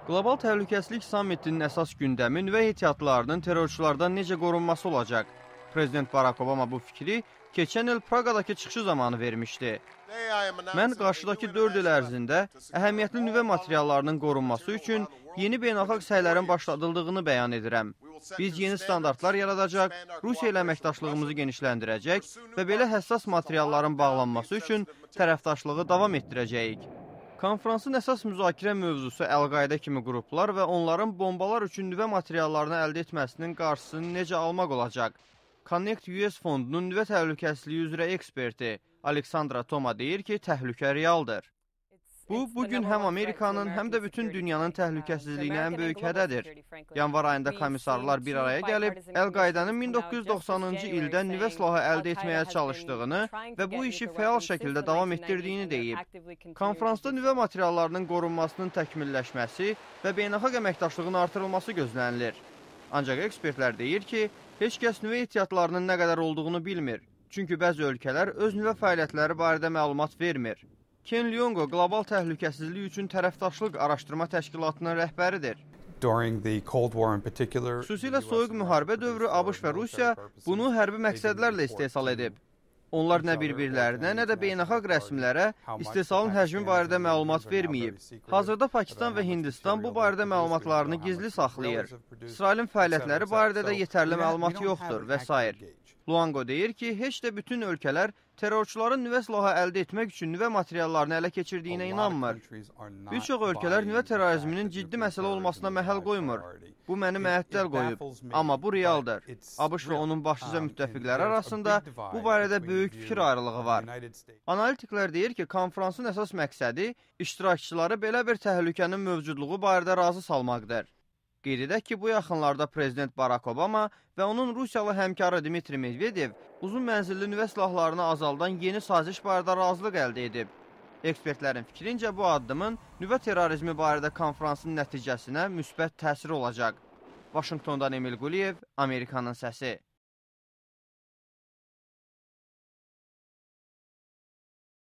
Qlobal Təhlükəsizlik Sammitinin əsas gündəmi nüvə ehtiyatlarının terrorçulardan necə qorunması olacaq? Prezident Barack Obama bu fikri keçən il Praqadakı çıxışı zamanı vermişdi. Mən qarşıdakı 4 il ərzində əhəmiyyətli nüvə materiallarının qorunması üçün yeni beynəlxalq səylərin başladıldığını bəyan edirəm. Biz yeni standartlar yaradacaq, Rusiya ilə əməkdaşlığımızı genişləndirəcək və belə həssas materialların bağlanması üçün tərəfdaşlığı davam etdirəcəyik. Konfransın əsas müzakirə mövzusu Əl-Qayda kimi qruplar və onların bombalar üçün nüvə materiallarını əldə etməsinin qarşısını necə almaq olacaq? Connect US fondunun nüvə təhlükəsizliyi üzrə eksperti Aleksandra Toma deyir ki, təhlükə realdır. Bu, bugün həm Amerikanın, həm də bütün dünyanın təhlükəsizliyinə ən böyük hədədir. Yanvar ayında komissarlar bir araya gəlib, Əl-Qaydanın 1990-cı ildə nüvə silahı əldə etməyə çalışdığını və bu işi fəal şəkildə davam etdirdiyini deyib. Konfransda nüvə materiallarının qorunmasının təkmilləşməsi və beynəlxalq əməkdaşlığın artırılması gözlənilir. Ancaq ekspertlər deyir ki, heç kəs nüvə ehtiyatlarının nə qədər olduğunu bilmir. Çünki bəzi ölkələr öz nüvə fəaliyyətləri barədə məlumat vermir. Ken Lyongo Qlobal Təhlükəsizlik üçün Tərəfdaşlıq Araşdırma Təşkilatının rəhbəridir. Xüsusilə soyuq müharibə dövrü ABŞ və Rusiya bunu hərbi məqsədlərlə istehsal edib. Onlar nə bir-birlərinə, nə də beynəlxalq rəsmilərə istehsalın həcmi barədə məlumat verməyib. Hazırda Pakistan və Hindistan bu barədə məlumatlarını gizli saxlayır. İsrailin fəaliyyətləri barədə də yetərli məlumat yoxdur və s. Luango deyir ki, heç də bütün ölkələr terrorçuların nüvə silahı əldə etmək üçün nüvə materiallarını ələ keçirdiyinə inanmır. Bir çox ölkələr nüvə terrorizminin ciddi məsələ olmasına məhəl qoymur. Bu məni məəttəl qoyub, amma bu realdır. ABŞ və onun başlıca müttəfiqləri arasında bu barədə böyük fikir ayrılığı var. Analitiklər deyir ki, konfransın əsas məqsədi iştirakçıları belə bir təhlükənin mövcudluğu barədə razı salmaqdır. Qeyd edək ki, bu yaxınlarda Prezident Barack Obama və onun Rusiyalı həmkarı Dmitri Medvedev uzun mənzilli nüvə silahlarını azaldan yeni saziş barədə razılıq əldə edib. Ekspertlərin fikrincə bu addımın nüvə terrorizmi barədə konfransın nəticəsinə müsbət təsiri olacaq. Vaşinqtondan Emil Quliyev, Amerikanın səsi.